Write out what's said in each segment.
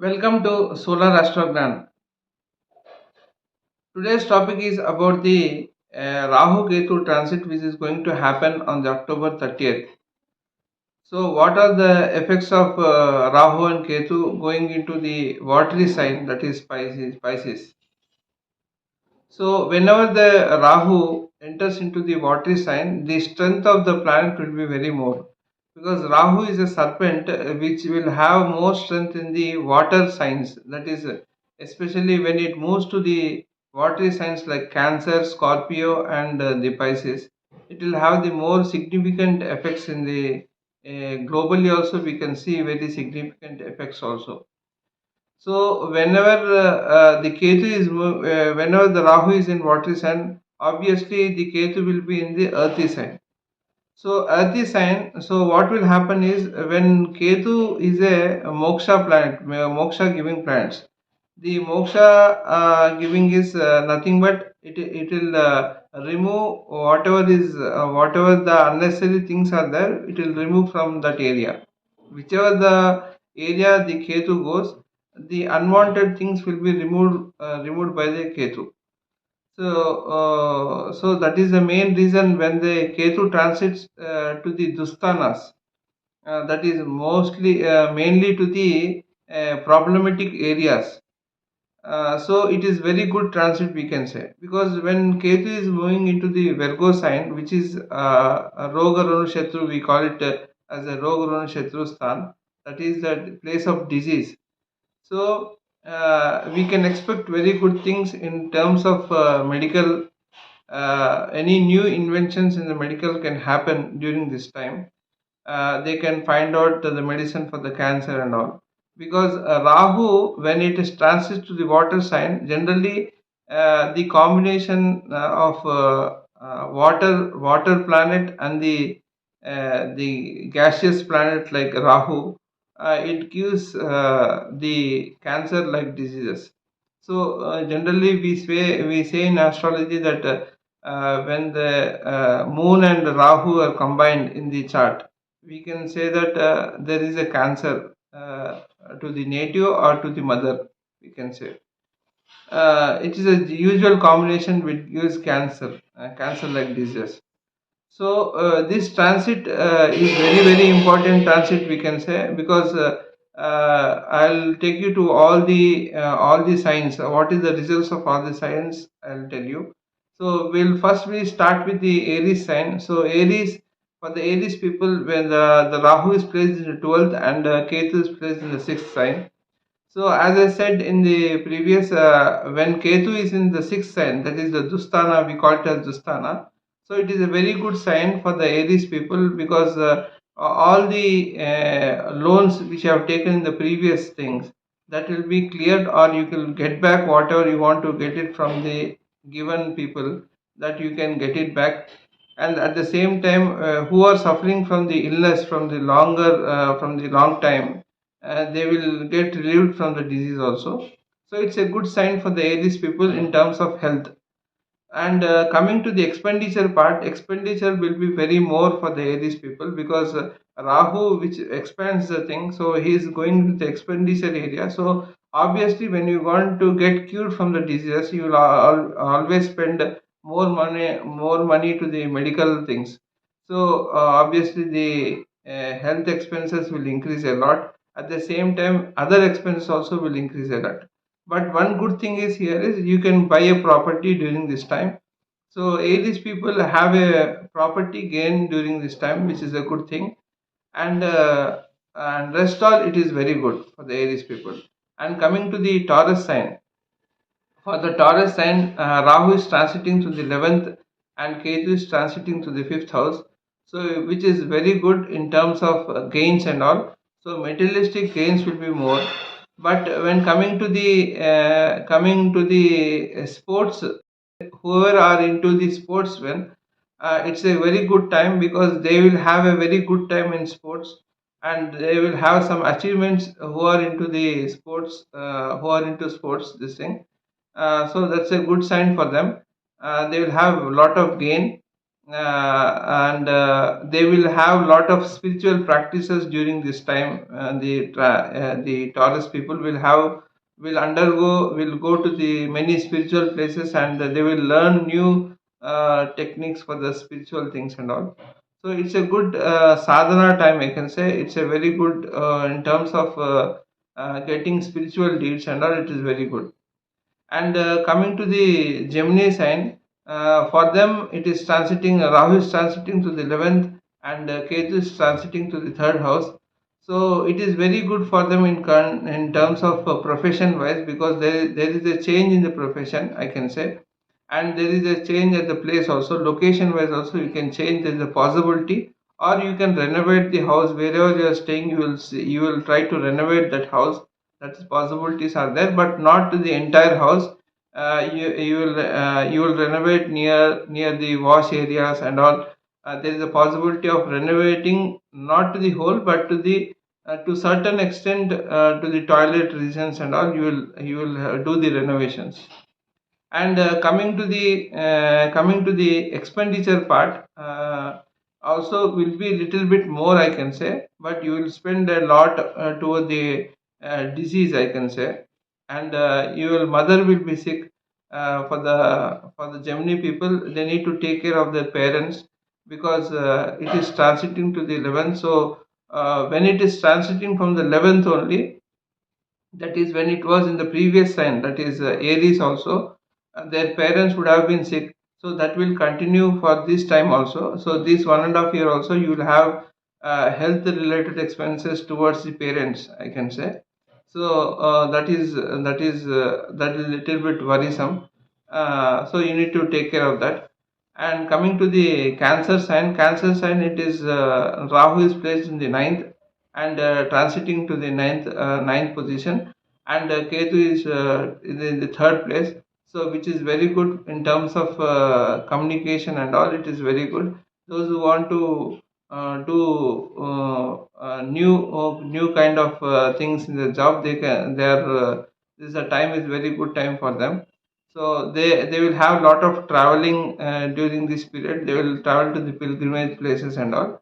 Welcome to Solarastrogyan. Today's topic is about the Rahu Ketu transit, which is going to happen on the October 30th. So, what are the effects of Rahu and Ketu going into the watery sign, that is Pisces? So, whenever the Rahu enters into the watery sign, the strength of the planet will be very more, because Rahu is a serpent which will have more strength in the water signs. That is, especially when it moves to the watery signs like Cancer, Scorpio, and the Pisces, it will have the more significant effects in the globally. Also, we can see very significant effects also. So whenever the Rahu is in watery sign, obviously the Ketu will be in the earthy sign. So earthy sign. So what will happen is when Ketu is a moksha planet, moksha giving planets. The moksha giving is nothing but it will remove whatever the unnecessary things are there. It will remove from that area. Whichever the area the Ketu goes, the unwanted things will be removed by the Ketu. So that is the main reason when the Ketu transits to the Dusthanas. That is mainly to the problematic areas. So it is very good transit, we can say, because when Ketu is moving into the Virgo sign, which is a Roga Ronu Shatru, we call it as a Roga Ronu Shatru Sthan, that is the place of disease. So we can expect very good things in terms of medical. Any new inventions in the medical can happen during this time. They can find out the medicine for the cancer and all, because Rahu, when it is transits to the water sign, generally the combination of water planet and the gaseous planet like Rahu, it gives the cancer like diseases. So generally we say in astrology that when the moon and Rahu are combined in the chart, we can say that there is a cancer to the native or to the mother, we can say. It is a usual combination which gives cancer like disease. So this transit is very important transit, we can say, because I'll take you to all the signs. What is the results of all the signs? I'll tell you. So we start with the Aries sign. So Aries, for the Aries people, when the Rahu is placed in the 12th and Ketu is placed in the 6th sign. So as I said in the previous, when Ketu is in the 6th sign, that is the Dustana, we call it as Dustana. So it is a very good sign for the Aries people, because all the loans which you have taken in the previous things, that will be cleared, or you can get back whatever you want to get it from the given people, that you can get it back. And at the same time, who are suffering from the illness from the long time, they will get relieved from the disease also. So it's a good sign for the Aries people in terms of health. And coming to the expenditure part, expenditure will be very more for the Aries people, because Rahu, which expands the thing, so he is going to the expenditure area. So obviously, when you want to get cured from the disease, you will always spend more money to the medical things. So obviously, the health expenses will increase a lot. At the same time, other expenses also will increase a lot. But one good thing is here is you can buy a property during this time. So Aries people have a property gain during this time, which is a good thing. And rest all, it is very good for the Aries people. And coming to the Taurus sign, for the Taurus sign, Rahu is transiting to the 11th and Ketu is transiting to the 5th house. So, which is very good in terms of gains and all. So, materialistic gains will be more. But when coming to the sports, whoever are into the sportsmen, it's a very good time, because they will have a very good time in sports, and they will have some achievements who are into the sports, who are into sports. This thing, so that's a good sign for them. They will have a lot of gain. and they will have lot of spiritual practices during this time. The Taurus people will go to the many spiritual places, and they will learn new techniques for the spiritual things and all. So it's a good sadhana time, I can say. It's a very good in terms of getting spiritual deeds and all. It is very good. And coming to the Gemini sign, for them it is transiting, Rahu is transiting to the 11th, and Ketu is transiting to the third house. So it is very good for them in terms of profession wise, because there is a change in the profession, I can say, and there is a change at the place also. Location wise also you can change. There is a possibility, or you can renovate the house wherever you are staying. You will try to renovate that house. That is possibilities are there, but not to the entire house. You will renovate near the wash areas and all. There is a possibility of renovating not to the whole, but to certain extent, to the toilet regions and all. You will do the renovations. And coming to the expenditure part, also will be little bit more, I can say, but you will spend a lot toward the disease, I can say. And your mother will be sick. For the Gemini people, they need to take care of their parents, because it is transiting to the 11th. So when it is transiting from the 11th only, that is when it was in the previous sign, that is Aries also, their parents would have been sick. So that will continue for this time also. So this 1.5 year also, you will have health related expenses towards the parents, I can say. So that is a little bit worrisome. So you need to take care of that. And coming to the Cancer sign, it is Rahu is placed in the ninth, and transiting to the ninth position, and Ketu is in the third place. So which is very good in terms of communication and all. It is very good. Those who want to do new kind of things in the job, they are this is a time is very good time for them. So they will have lot of traveling during this period. They will travel to the pilgrimage places and all.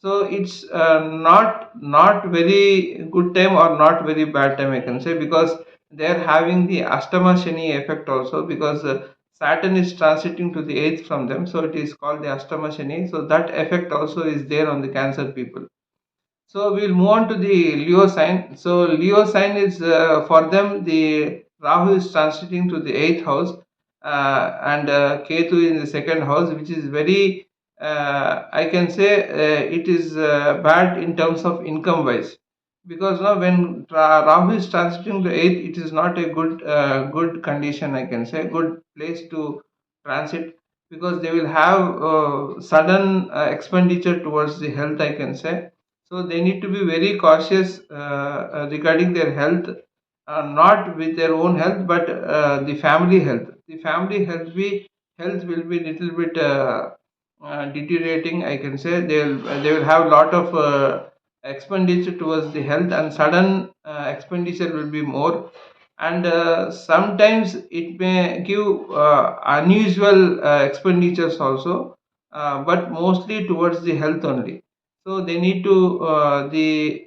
So it's not very good time or not very bad time, I can say, because they are having the Ashtama Shani effect also, because Saturn is transiting to the eighth from them, so it is called the Ashtama Shani. So that effect also is there on the Cancer people. So we'll move on to the Leo sign. So Leo sign is for them, the Rahu is transiting to the eighth house, and Ketu in the second house, which is very, I can say, it is bad in terms of income wise, because now when Rahu is transiting to eighth, it is not a good condition, I can say, good place to transit, because they will have sudden expenditure towards the health, I can say. So they need to be very cautious regarding their health, not with their own health, but the family health. The family health will be little bit deteriorating, I can say. They will have a lot of expenditure towards the health, and sudden expenditure will be more. And sometimes it may give unusual expenditures also, but mostly towards the health only. So they need to the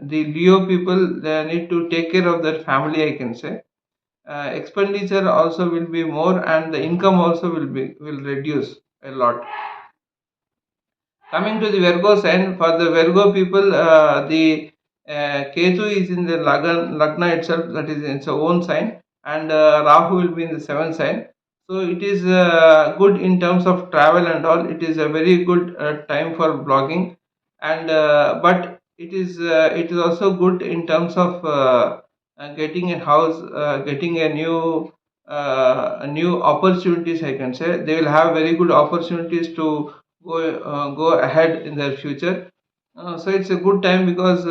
Leo people, they need to take care of their family, I can say. Expenditure also will be more, and the income also will reduce a lot. Coming to the Virgo sign, for the Virgo people, the Ketu is in the Lagna itself, that is in its own sign, and Rahu will be in the seventh sign. So it is good in terms of travel and all. It is a very good time for blogging, and but it is also good in terms of getting a house, getting a new opportunities, I can say. They will have very good opportunities to go ahead in their future. So it's a good time, because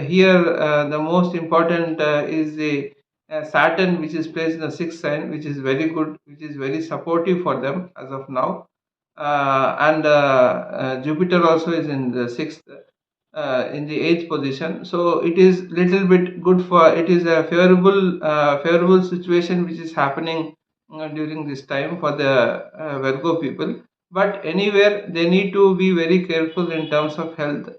here the most important is the Saturn, which is placed in the sixth sign, which is very good, which is very supportive for them as of now. And Jupiter also is in the sixth, in the eighth position. So it is little bit good for, it is a favorable situation which is happening during this time for the Virgo people. But anywhere they need to be very careful in terms of health.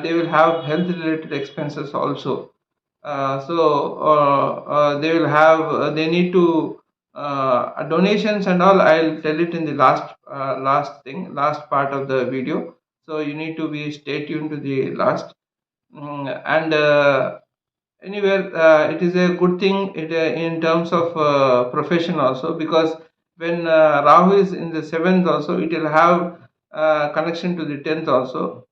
They will have health related expenses also. They will have they need to donations and all. I'll tell it in the last part of the video, so you need to be stay tuned to the last. And Anywhere it is a good thing in terms of profession also, because when Rahu is in the seventh also, it will have connection to the 10th also.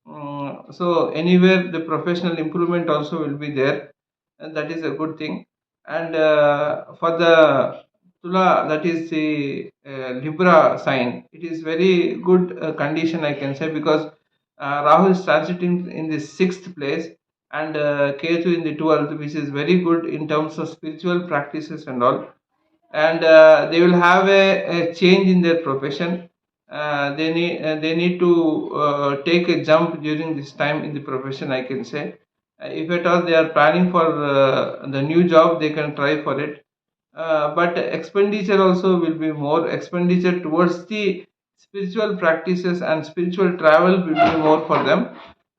So anywhere the professional improvement also will be there, and that is a good thing. And for the Tula, that is the Libra sign, it is very good condition, I can say, because Rahu is transiting in the sixth place, and Ketu in the 12th, which is very good in terms of spiritual practices and all. And they will have a change in their profession. They need to take a jump during this time in the profession, I can say. If at all they are planning for the new job, they can try for it. But expenditure also will be more. Expenditure towards the spiritual practices and spiritual travel will be more for them.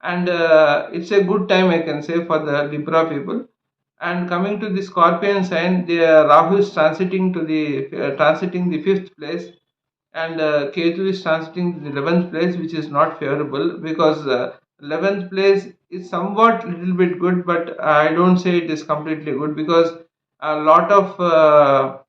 And it's a good time, I can say, for the Libra people. And coming to the Scorpion sign, the Rahu is transiting the fifth place, and Ketu is transiting the 11th place, which is not favorable, because 11th place is somewhat little bit good, but I don't say it is completely good, because a lot of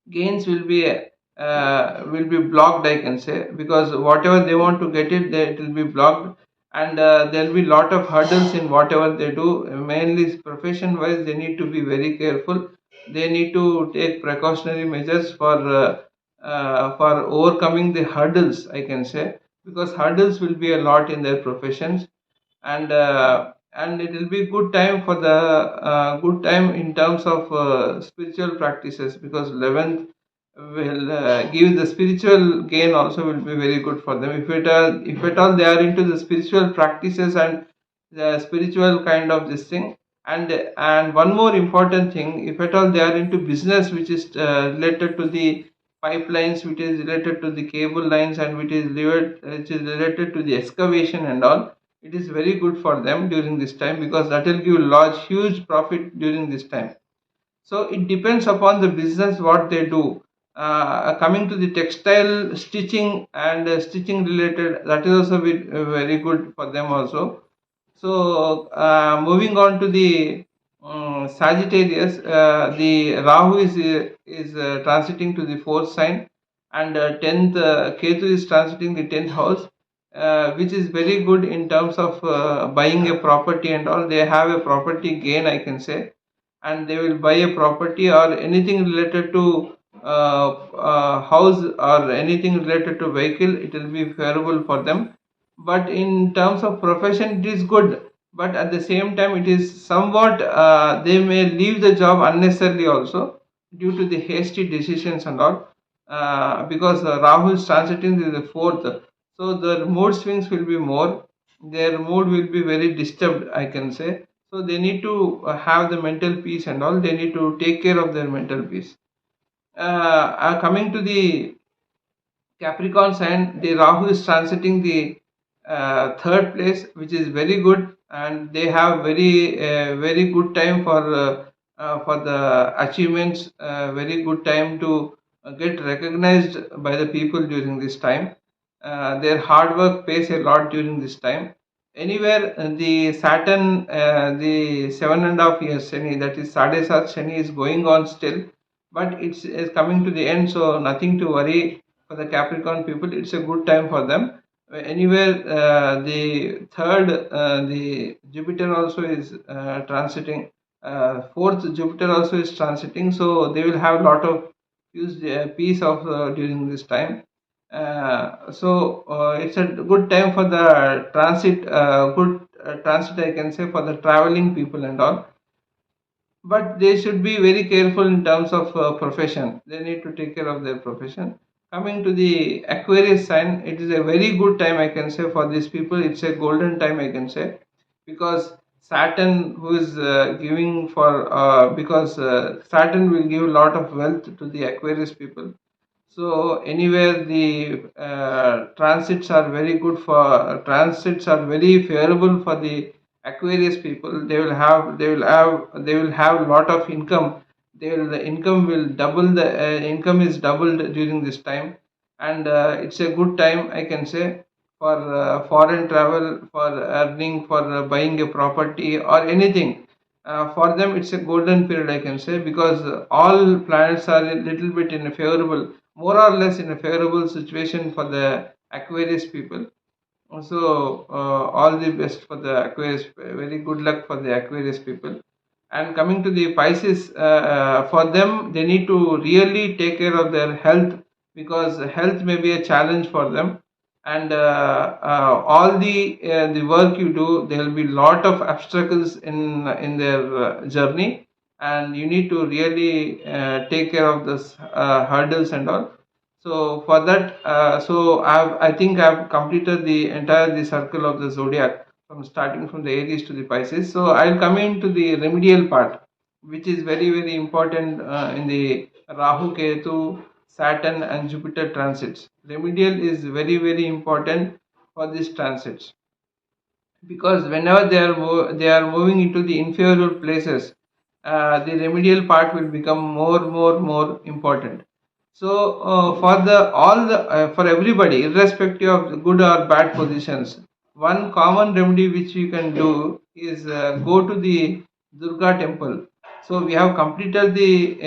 gains will be blocked, I can say, because whatever they want to get it will be blocked. And there will be lot of hurdles in whatever they do. Mainly profession wise, they need to be very careful. They need to take precautionary measures for overcoming the hurdles, I can say, because hurdles will be a lot in their professions. And it will be good time for the good time in terms of spiritual practices, because 11th will give the spiritual gain also, will be very good for them, if at all they are into the spiritual practices and the spiritual kind of this thing. And one more important thing, if at all they are into business which is related to the pipelines, which is related to the cable lines, and which is related to the excavation and all, it is very good for them during this time, because that will give large huge profit during this time. So it depends upon the business what they do. Coming to the textile stitching and stitching related, that is also very good for them also. So moving on to the Sagittarius, the Rahu is transiting to the fourth sign, and 10th Ketu is transiting the 10th house, which is very good in terms of buying a property and all. They have a property gain, I can say, and they will buy a property or anything related to house or anything related to vehicle. It will be favorable for them. But in terms of profession, it is good, but at the same time it is somewhat they may leave the job unnecessarily also, due to the hasty decisions and all. Because Rahu is transiting to the fourth, so the mood swings will be more. Their mood will be very disturbed, I can say. So they need to have the mental peace and all. They need to take care of their mental peace. Coming to the Capricorn sign, the Rahu is transiting the third place, which is very good, and they have very good time for the achievements. Very good time to get recognized by the people during this time. Their hard work pays a lot during this time. Anywhere the Saturn, the 7.5 years Shani, that is Sadesat Shani, is going on still, but it's coming to the end, so nothing to worry for the Capricorn people. It's a good time for them. Anywhere the third, the Jupiter also is transiting. Fourth Jupiter also is transiting, so they will have a lot of peace of during this time. It's a good time for the good transit, I can say, for the traveling people and all. But they should be very careful in terms of profession. They need to take care of their profession. Coming to the Aquarius sign, it is a very good time, I can say, for these people. It's a golden time, I can say, because Saturn, who is because Saturn will give a lot of wealth to the Aquarius people. So anywhere the transits are very favorable for the Aquarius people. They will have lot of income. The income will double. The income is doubled during this time, and it's a good time, I can say, for foreign travel, for earning, for buying a property or anything. For them, it's a golden period, I can say, because all planets are a little bit in a favorable, more or less in a favorable situation for the Aquarius people. So all the best for the Aquarius. Very good luck for the Aquarius people. And coming to the Pisces, for them, they need to really take care of their health, because health may be a challenge for them. And all the work you do, there will be lot of obstacles in their journey, and you need to really take care of this hurdles and all. So for that, I think I've completed the circle of the zodiac, from starting from the Aries to the Pisces. So I'll come into the remedial part, which is very important in the Rahu, Ketu, Saturn, and Jupiter transits. Remedial is very important for these transits, because whenever they are moving into the inferior places, the remedial part will become more important. So for everybody, irrespective of the good or bad positions, one common remedy which you can do is go to the Durga temple. So we have completed the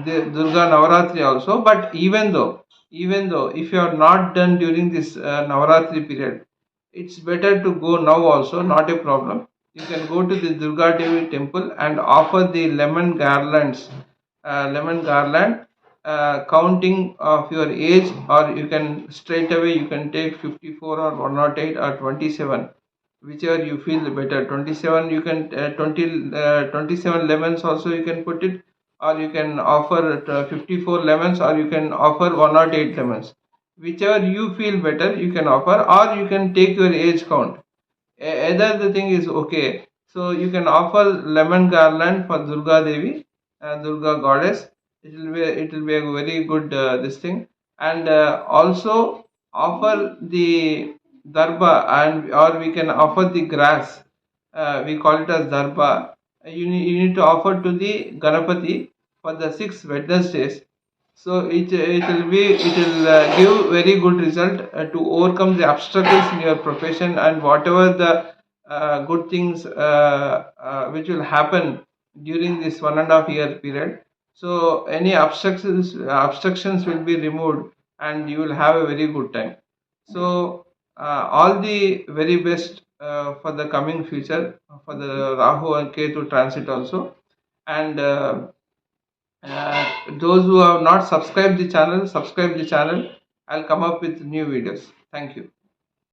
Durga Navaratri also, but even though if you are not done during this Navaratri period, it's better to go now also, not a problem. You can go to the Durga Devi temple and offer the lemon garland, counting of your age, or you can straight away you can take 54 or 108 or 27, whichever you feel better. 27 you can 27 lemons also you can put it, or you can offer 54 lemons, or you can offer 108 lemons, whichever you feel better you can offer, or you can take your age count. Either the thing is okay. So you can offer lemon garland for Durga Devi, Durga goddess. It will be a very good this thing. And also offer the darba, and or we can offer the grass. We call it as darba. You need to offer to the Ganapati for the 6 Wednesdays. So it will give very good result to overcome the obstacles in your profession, and whatever the good things which will happen during this 1.5 year period. So any obstructions will be removed, and you will have a very good time. So all the very best for the coming future, for the Rahu and Ketu transit also. And those who have not subscribed the channel, subscribe the channel. I'll come up with new videos. Thank you.